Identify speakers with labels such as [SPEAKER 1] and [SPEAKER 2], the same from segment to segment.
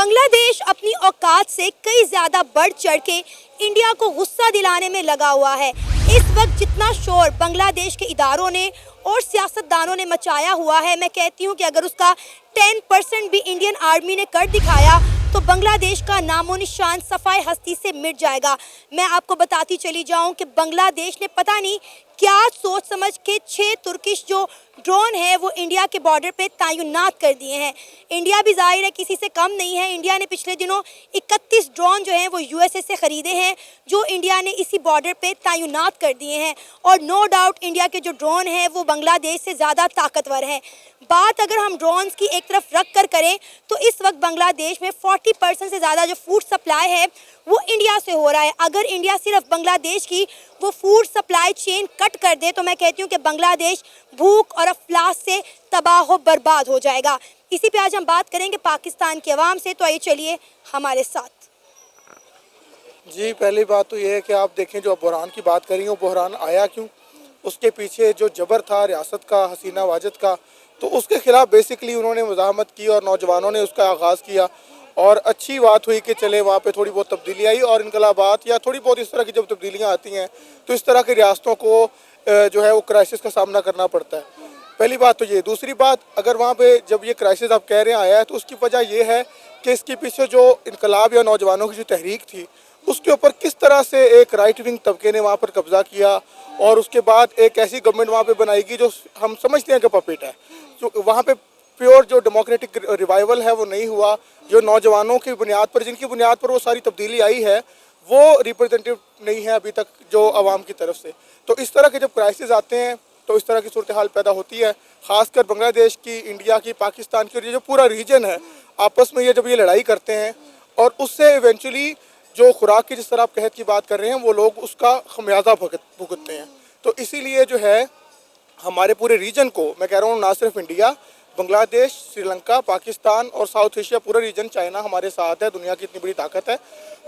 [SPEAKER 1] بنگلہ دیش اپنی اوقات سے کئی زیادہ بڑھ چڑھ کے انڈیا کو غصہ دلانے میں لگا ہوا ہے۔ اس وقت جتنا شور بنگلہ دیش کے اداروں نے اور سیاستدانوں نے مچایا ہوا ہے، میں کہتی ہوں کہ اگر اس کا 10% بھی انڈین آرمی نے کر دکھایا تو بنگلہ دیش کا نام و نشان صفائے ہستی سے مٹ جائے گا۔ میں آپ کو بتاتی چلی جاؤں کہ بنگلہ دیش نے پتہ نہیں کیا سوچ سمجھ کے 6 ترکش جو ڈرون ہے وہ انڈیا کے بارڈر پہ تعینات کر دیے ہیں۔ انڈیا بھی ظاہر ہے کسی سے کم نہیں ہے۔ انڈیا نے پچھلے دنوں 31 ڈرون جو ہیں وہ USA سے خریدے ہیں، جو انڈیا نے اسی بارڈر پہ تعینات کر دیے ہیں، اور نو ڈاؤٹ انڈیا کے جو ڈرون ہیں وہ بنگلہ دیش سے زیادہ طاقتور ہیں۔ بات اگر ہم ڈرونز کی ایک طرف رکھ کر کریں تو اس وقت بنگلہ دیش میں 40% سے زیادہ جو فوڈ سپلائی ہے وہ انڈیا سے ہو رہا ہے۔ اگر انڈیا صرف بنگلہ دیش کی وہ فوڈ سپلائی چین کٹ کر دے تو میں کہتی ہوں کہ بنگلہ دیش بھوک اور افلاس سے تباہ و برباد ہو جائے گا۔ اسی پہ آج ہم بات کریں گے پاکستان کے عوام سے، تو آئیے چلیے ہمارے ساتھ۔
[SPEAKER 2] جی، پہلی بات تو یہ ہے کہ آپ دیکھیں جو بحران کی بات کر رہی ہیں وہ بحران آیا کیوں، اس کے پیچھے جو جبر تھا ریاست کا، حسینہ واجد کا، تو اس کے خلاف بیسکلی انہوں نے مزاحمت کی اور نوجوانوں نے اس کا آغاز کیا، اور اچھی بات ہوئی کہ چلے وہاں پہ تھوڑی بہت تبدیلی آئی، اور انقلابات یا تھوڑی بہت اس طرح کی جب تبدیلیاں آتی ہیں تو اس طرح کی ریاستوں کو جو ہے وہ کرائسس کا سامنا کرنا پڑتا ہے۔ پہلی بات تو یہ۔ دوسری بات، اگر وہاں پہ جب یہ کرائسس آپ کہہ رہے ہیں آیا ہے تو اس کی وجہ یہ ہے کہ اس کے پیچھے جو انقلاب یا نوجوانوں کی جو تحریک تھی اس کے اوپر کس طرح سے ایک رائٹ ونگ طبقے نے وہاں پر قبضہ کیا، اور اس کے بعد ایک ایسی گورنمنٹ وہاں پہ بنائی گی جو ہم سمجھتے ہیں کہ پپیٹ ہے، جو وہاں پہ پیور جو ڈیموکریٹک ریوائول ہے وہ نہیں ہوا، جو نوجوانوں کی بنیاد پر، جن کی بنیاد پر وہ ساری تبدیلی آئی ہے، وہ ریپرزینٹیو نہیں ہے ابھی تک جو عوام کی طرف سے۔ تو اس طرح کے جب کرائسس آتے ہیں تو اس طرح کی صورتحال پیدا ہوتی ہے، خاص کر بنگلہ دیش کی، انڈیا کی، پاکستان کی، اور یہ جو پورا ریجن ہے آپس میں جب یہ لڑائی کرتے ہیں، اور اس سے ایونچولی جو خوراک کی جس طرح آپ قحط کی بات کر رہے ہیں وہ لوگ اس کا خمیازہ بھگتتے ہیں۔ تو اسی لیے جو ہے ہمارے پورے ریجن کو، میں کہہ رہا ہوں نہ صرف انڈیا، بنگلہ دیش، سری لنکا، پاکستان اور ساؤتھ ایشیا، پورا ریجن، چائنا ہمارے ساتھ ہے، دنیا کی اتنی بڑی طاقت ہے،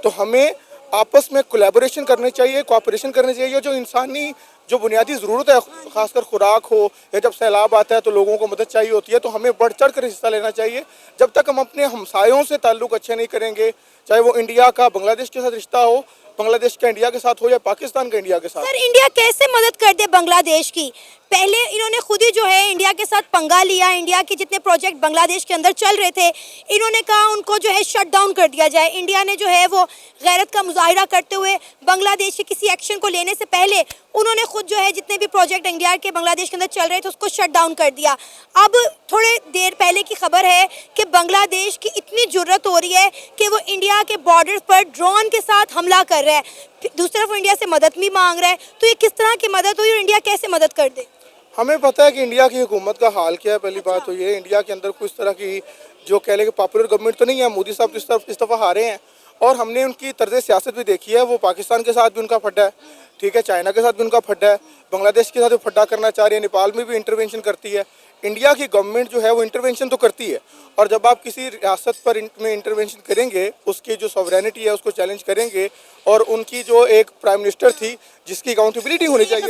[SPEAKER 2] تو ہمیں آپس میں کولیبوریشن کرنی چاہیے، کوآپریشن کرنی چاہیے، جو انسانی جو بنیادی ضرورت ہے، خاص کر خوراک ہو یا جب سیلاب آتا ہے تو لوگوں کو مدد چاہیے ہوتی ہے، تو ہمیں بڑھ چڑھ کر حصہ لینا چاہیے۔ جب تک ہم اپنے ہمسایوں سے تعلق اچھے نہیں کریں گے، چاہے وہ انڈیا کا بنگلہ دیش کے ساتھ رشتہ ہو، بنگلہ دیش کا انڈیا کے ساتھ ہو، یا پاکستان کا انڈیا کے ساتھ۔
[SPEAKER 1] سر، انڈیا کیسے مدد کر دے بنگلہ دیش کی؟ پہلے انہوں نے خود ہی جو ہے انڈیا کے ساتھ پنگا لیا، انڈیا کے جتنے پروجیکٹ بنگلہ دیش کے اندر چل رہے تھے انہوں نے کہا ان کو جو ہے شٹ ڈاؤن کر دیا جائے۔ انڈیا نے جو ہے وہ غیرت کا مظاہرہ کرتے ہوئے بنگلہ دیش کے کسی ایکشن کو لینے سے پہلے انہوں نے خود جو ہے جتنے بھی پروجیکٹ انڈیا کے بنگلہ دیش کے اندر چل رہے تھے اس کو شٹ ڈاؤن کر دیا۔ اب تھوڑے دیر پہلے کی خبر ہے کہ بنگلہ دیش کی اتنی جرت ہو رہی ہے کہ وہ انڈیا کے بارڈر پر ڈرون کے ساتھ حملہ کر رہا ہے، دوسری طرف انڈیا سے مدد بھی مانگ رہا ہے، تو یہ کس طرح کی مدد ہوئی اور انڈیا کیسے مدد کر دے؟
[SPEAKER 2] ہمیں پتہ ہے کہ انڈیا کی حکومت کا حال کیا ہے۔ پہلی بات تو یہ، انڈیا کے اندر کوئی اس طرح کی جو کہہ لیں کہ پاپولر گورنمنٹ تو نہیں ہے، مودی صاحب اس دفعہ ہارے ہیں، اور ہم نے ان کی طرز سیاست بھی دیکھی ہے، وہ پاکستان کے ساتھ بھی ان کا پھڈا ہے، ٹھیک ہے، چائنا کے ساتھ بھی ان کا پھڈا ہے، بنگلہ دیش کے ساتھ بھی پھڈا کرنا چاہ رہی ہے، نیپال میں بھی انٹروینشن کرتی ہے۔ انڈیا کی گورنمنٹ جو ہے وہ انٹروینشن تو کرتی ہے، اور جب آپ کسی ریاست پر میں انٹروینشن کریں گے، اس کی جو سوورینٹی ہے اس کو چیلنج کریں گے، اور ان کی جو ایک پرائم منسٹر تھی جس کی اکاؤنٹیبلٹی ہونی چاہیے،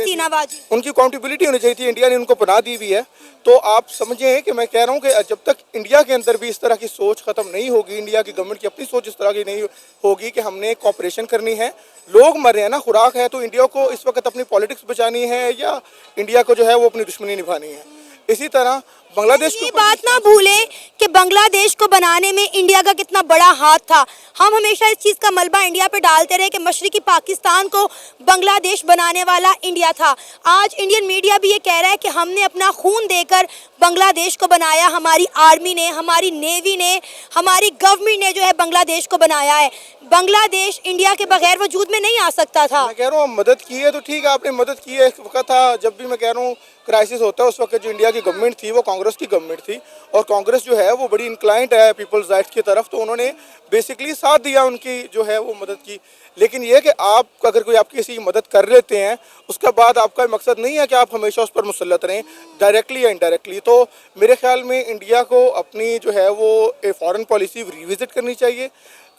[SPEAKER 2] ان کی اکاؤنٹیبلٹی ہونی چاہیے تھی، انڈیا نے ان کو پناہ دی ہوئی ہے۔ تو آپ سمجھیں کہ میں کہہ رہا ہوں کہ جب تک انڈیا کے اندر بھی اس طرح کی سوچ ختم نہیں ہوگی، انڈیا کی گورنمنٹ کی اپنی سوچ اس طرح کی نہیں ہوگی کہ ہم نے کوآپریشن کرنی ہے، لوگ مر رہے ہیں نا، خوراک ہے، تو انڈیا کو اس وقت اپنی پالیٹکس بچانی ہے یا انڈیا کو جو ہے وہ اپنی دشمنی نبھانی ہے۔ اسی طرح بنگلہ دیش کو
[SPEAKER 1] یہ بات نہ بھولیں کہ بنگلہ دیش کو بنانے میں انڈیا کا کتنا بڑا ہاتھ تھا۔ ہم ہمیشہ اس چیز کا ملبہ انڈیا پہ ڈالتے رہے کہ مشرقی پاکستان کو بنگلہ دیش بنانے والا انڈیا تھا۔ آج انڈین میڈیا بھی یہ کہہ رہا ہے کہ ہم نے اپنا خون دے کر بنگلہ دیش کو بنایا، ہماری آرمی نے، ہماری نیوی نے، ہماری گورنمنٹ نے جو ہے بنگلہ دیش کو بنایا ہے۔ بنگلہ دیش انڈیا کے بغیر وجود میں نہیں آ سکتا تھا۔
[SPEAKER 2] میں کہہ رہا ہوں مدد کی ہے تو ٹھیک ہے، آپ نے مدد کی ہے، ایک وقت تھا جب بھی میں کہہ رہا ہوں کرائسس ہوتا ہے، اس وقت جو انڈیا کی گورنمنٹ تھی وہ کانگریس کی گورنمنٹ تھی، اور کانگریس جو ہے وہ بڑی انکلائنڈ ہے پیپلز رائٹس کی طرف، تو انہوں نے بیسکلی ساتھ دیا ان کی جو ہے وہ مدد کی۔ لیکن یہ کہ آپ اگر کوئی آپ کسی کی مدد کر لیتے ہیں، اس کے بعد آپ کا مقصد نہیں ہے کہ آپ ہمیشہ اس پر مسلط رہیں، ڈائریکٹلی یا انڈائریکٹلی۔ تو میرے خیال میں انڈیا کو اپنی جو ہے وہ فارن پالیسی ریوزٹ کرنی چاہیے،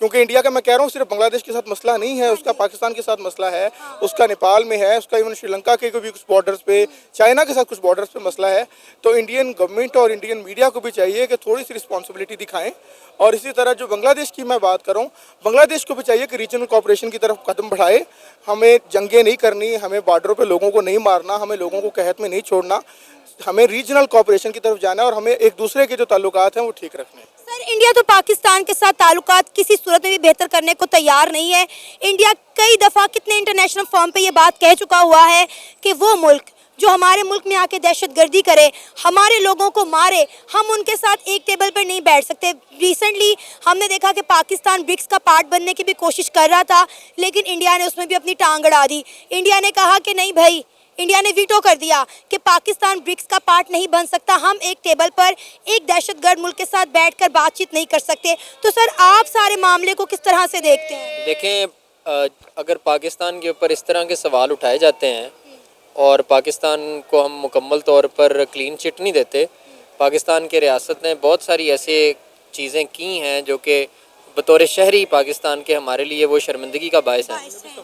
[SPEAKER 2] کیونکہ انڈیا کا میں کہہ رہا ہوں صرف بنگلہ دیش کے ساتھ مسئلہ نہیں ہے، اس کا پاکستان کے ساتھ مسئلہ ہے، اس کا نیپال میں ہے، اس کا ایون شری لنکا کے بھی کچھ بارڈرز پہ، چائنا کے ساتھ کچھ بارڈرز پہ مسئلہ ہے۔ تو انڈین گورنمنٹ اور انڈین میڈیا کو بھی چاہیے کہ تھوڑی سی رسپانسبلٹی دکھائیں اور اسی طرح جو بنگلہ دیش کی میں بات کروں, بنگلہ دیش کو بھی چاہیے کہ ریجنل کوآپریشن کی طرف قدم بڑھائے. ہمیں جنگیں نہیں کرنی, ہمیں بارڈروں پہ لوگوں کو نہیں مارنا, ہمیں لوگوں کو قحط میں نہیں چھوڑنا, ہمیں ریجنل کوآپریشن کی طرف جانا ہے اور ہمیں ایک دوسرے کے جو تعلقات ہیں وہ ٹھیک رکھنے ہیں.
[SPEAKER 1] سر, انڈیا تو پاکستان کے ساتھ تعلقات کسی صورت میں بھی بہتر کرنے کو تیار نہیں ہے. انڈیا کئی دفعہ کتنے انٹرنیشنل فورم پہ یہ بات کہہ چکا ہوا ہے کہ وہ ملک جو ہمارے ملک میں آ کے دہشت گردی کرے, ہمارے لوگوں کو مارے, ہم ان کے ساتھ ایک ٹیبل پر نہیں بیٹھ سکتے. ریسنٹلی ہم نے دیکھا کہ پاکستان برکس کا پارٹ بننے کی بھی کوشش کر رہا تھا, لیکن انڈیا نے اس میں بھی اپنی ٹانگ اڑا دی. انڈیا نے کہا کہ نہیں بھائی, انڈیا نے ویٹو کر دیا کہ پاکستان برکس کا پارٹ نہیں بن سکتا, ہم ایک ٹیبل پر ایک دہشت گرد ملک کے ساتھ بیٹھ کر بات چیت نہیں کر سکتے. تو سر, آپ سارے معاملے کو کس طرح سے دیکھتے ہیں؟
[SPEAKER 3] دیکھیں, اگر پاکستان کے اوپر اس طرح کے سوال اٹھائے جاتے ہیں اور پاکستان کو ہم مکمل طور پر کلین چٹ نہیں دیتے, پاکستان کے ریاست نے بہت ساری ایسے چیزیں کی ہیں جو کہ بطور شہری پاکستان کے ہمارے لیے وہ شرمندگی کا باعث ہے.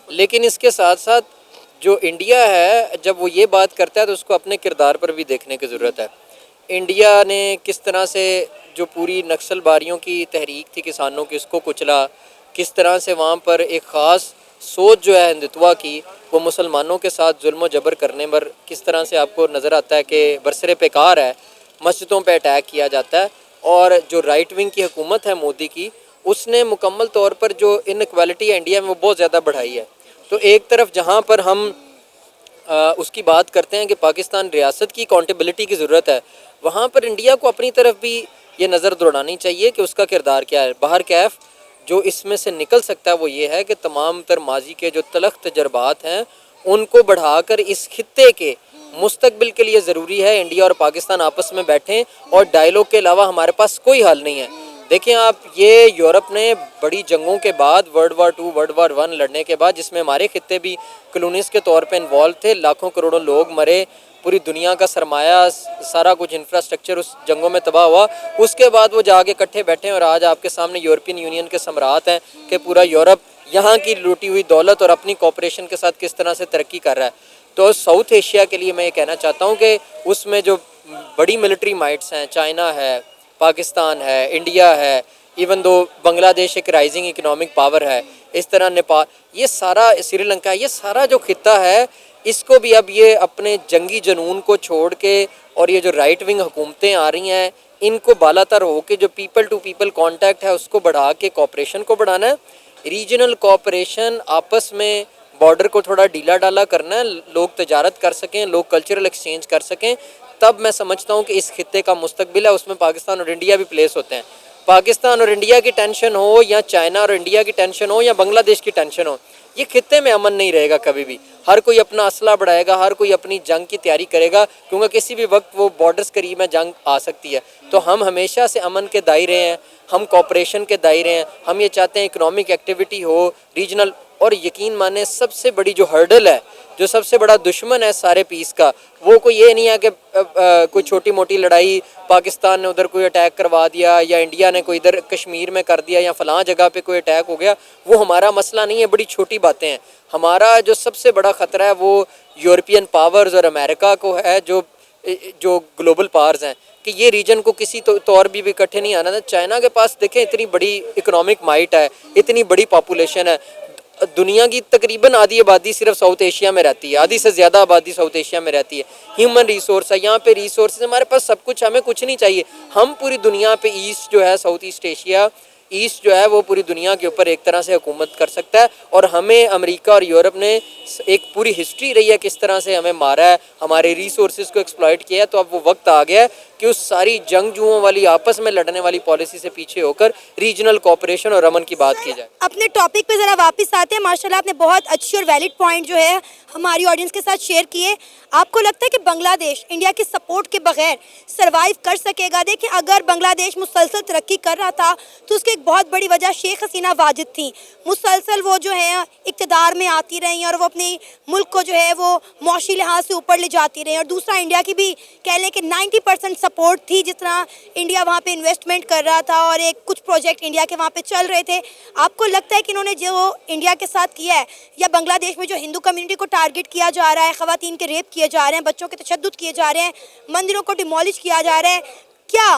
[SPEAKER 3] لیکن اس کے ساتھ ساتھ جو انڈیا ہے, جب وہ یہ بات کرتا ہے تو اس کو اپنے کردار پر بھی دیکھنے کی ضرورت ہے. انڈیا نے کس طرح سے جو پوری نکسل باریوں کی تحریک تھی کسانوں کی, اس کو کچلا, کس طرح سے وہاں پر ایک خاص سوچ جو ہے ہندوتوا کی, وہ مسلمانوں کے ساتھ ظلم و جبر کرنے پر کس طرح سے آپ کو نظر آتا ہے کہ برسر پیکار ہے, مسجدوں پہ اٹیک کیا جاتا ہے. اور جو رائٹ ونگ کی حکومت ہے مودی کی, اس نے مکمل طور پر جو انکوالٹی ہے انڈیا میں وہ بہت زیادہ بڑھائی ہے. تو ایک طرف جہاں پر ہم اس کی بات کرتے ہیں کہ پاکستان ریاست کی اکاؤنٹیبلٹی کی ضرورت ہے, وہاں پر انڈیا کو اپنی طرف بھی یہ نظر دوڑانی چاہیے کہ اس کا کردار کیا ہے. باہر کیف جو اس میں سے نکل سکتا ہے وہ یہ ہے کہ تمام تر ماضی کے جو تلخ تجربات ہیں ان کو بڑھا کر اس خطے کے مستقبل کے لیے ضروری ہے انڈیا اور پاکستان آپس میں بیٹھیں, اور ڈائیلاگ کے علاوہ ہمارے پاس کوئی حل نہیں ہے. دیکھیں آپ, یہ یورپ نے بڑی جنگوں کے بعد ورلڈ وار 2 ورلڈ وار 1 لڑنے کے بعد, جس میں ہمارے خطے بھی کلونیز کے طور پہ انوالو تھے, لاکھوں کروڑوں لوگ مرے, پوری دنیا کا سرمایہ سارا کچھ انفراسٹرکچر اس جنگوں میں تباہ ہوا. اس کے بعد وہ جا کے اکٹھے بیٹھے اور آج آپ کے سامنے یورپین یونین کے ثمرات ہیں کہ پورا یورپ یہاں کی لوٹی ہوئی دولت اور اپنی کوپریشن کے ساتھ کس طرح سے ترقی کر رہا ہے. تو ساؤتھ ایشیا کے لیے میں یہ کہنا چاہتا ہوں کہ اس میں جو بڑی ملٹری مائٹس ہیں, چائنا ہے, پاکستان ہے, انڈیا ہے, ایون دو بنگلہ دیش ایک رائزنگ اکنامک پاور ہے, اس طرح نیپال, یہ سارا سری لنکا, یہ سارا جو خطہ ہے اس کو بھی اب یہ اپنے جنگی جنون کو چھوڑ کے, اور یہ جو رائٹ ونگ حکومتیں آ رہی ہیں ان کو بالا تر ہو کے جو پیپل ٹو پیپل کانٹیکٹ ہے اس کو بڑھا کے کوآپریشن کو بڑھانا ہے. ریجنل کوآپریشن آپس میں بارڈر کو تھوڑا ڈھیلا ڈالا کرنا ہے, لوگ تجارت کر سکیں, لوگ کلچرل ایکسچینج کر سکیں, تب میں سمجھتا ہوں کہ اس خطے کا مستقبل ہے. اس میں پاکستان اور انڈیا بھی پلیس ہوتے ہیں. پاکستان اور انڈیا کی ٹینشن ہو یا چائنا اور انڈیا کی ٹینشن ہو یا بنگلہ دیش کی ٹینشن ہو, یہ خطے میں امن نہیں رہے گا کبھی بھی. ہر کوئی اپنا اسلحہ بڑھائے گا, ہر کوئی اپنی جنگ کی تیاری کرے گا, کیونکہ کسی بھی وقت وہ بارڈرز قریب میں جنگ آ سکتی ہے. تو ہم ہمیشہ سے امن کے دائرے ہیں, ہم کوآپریشن کے دائرے ہیں, ہم یہ چاہتے ہیں اکنامک ایکٹیویٹی ہو ریجنل. اور یقین مانیں سب سے بڑی جو ہرڈل ہے, جو سب سے بڑا دشمن ہے سارے پیس کا, وہ کوئی یہ نہیں ہے کہ کوئی چھوٹی موٹی لڑائی پاکستان نے ادھر کوئی اٹیک کروا دیا یا انڈیا نے کوئی ادھر کشمیر میں کر دیا یا فلاں جگہ پہ کوئی اٹیک ہو گیا. وہ ہمارا مسئلہ نہیں ہے, بڑی چھوٹی باتیں ہیں. ہمارا جو سب سے بڑا خطرہ ہے وہ یورپین پاورز اور امریکہ کو ہے, جو گلوبل پاورز ہیں, کہ یہ ریجن کو کسی طور بھی اکٹھے نہیں آنا تھا. چائنا کے پاس دیکھیں اتنی بڑی اکنامک مائٹ ہے, اتنی بڑی پاپولیشن ہے, دنیا کی تقریباً آدھی آبادی صرف ساؤتھ ایشیا میں رہتی ہے, آدھی سے زیادہ آبادی ساؤتھ ایشیا میں رہتی ہے. ہیومن ریسورس ہے یہاں پہ, ریسورسز ہمارے پاس سب کچھ, ہمیں کچھ نہیں چاہیے. ہم پوری دنیا پہ ایسٹ جو ہے ساؤتھ ایسٹ ایشیا ایسٹ جو ہے وہ پوری دنیا کے اوپر ایک طرح سے حکومت کر سکتا ہے. اور ہمیں امریکہ اور یورپ نے ایک پوری ہسٹری رہی ہے کس طرح سے ہمیں مارا ہے, ہمارے ریسورسز کو ایکسپلائٹ کیا ہے. تو اب وہ وقت آ گیا ہے کہ اس ساری جنگجوؤں والی آپس میں لڑنے والی پالیسی سے پیچھے ہو کر ریجنل کوآپریشن اور امن کی بات کی جائے.
[SPEAKER 1] اپنے ٹاپک پہ ذرا واپس آتے ہیں. ماشاءاللہ آپ نے بہت اچھی اور ویلڈ پوائنٹ جو ہے ہماری آڈینس کے ساتھ شیئر کیے. آپ کو لگتا ہے کہ بنگلہ دیش انڈیا کی سپورٹ کے بغیر سروائیو کر سکے گا؟ دیکھیں اگر بنگلہ دیش مسلسل ترقی کر رہا تھا تو اس کی ایک بہت بڑی وجہ شیخ حسینہ واجد تھیں. مسلسل وہ جو ہے اقتدار میں آتی رہیں اور وہ اپنے ملک کو جو ہے وہ معاشی لحاظ سے اوپر لے جاتی رہیں. اور دوسرا انڈیا کی بھی کہہ لیں کہ 90% سپورٹ تھی, جس طرح انڈیا وہاں پہ انویسٹمنٹ کر رہا تھا اور ایک کچھ پروجیکٹ انڈیا کے وہاں پہ چل رہے تھے. آپ کو لگتا ہے کہ انہوں نے جو انڈیا کے ساتھ کیا ہے, یا بنگلہ دیش میں جو ہندو کمیونٹی کو ٹارگٹ کیا جا رہا ہے, خواتین کے ریپ کیے جا رہے ہیں, بچوں کے تشدد کیے جا رہے ہیں, مندروں کو ڈیمولش کیا جا رہا ہے, کیا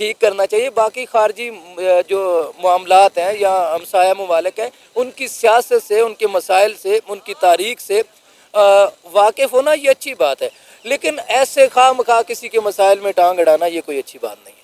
[SPEAKER 4] ٹھیک کرنا چاہیے. باقی خارجی جو معاملات ہیں یا ہمسایہ ممالک ہیں ان کی سیاست سے، ان کے مسائل سے، ان کی تاریخ سے واقف ہونا یہ اچھی بات ہے، لیکن ایسے خواہ مخواہ کسی کے مسائل میں ٹانگ اڑانا یہ کوئی اچھی بات نہیں ہے.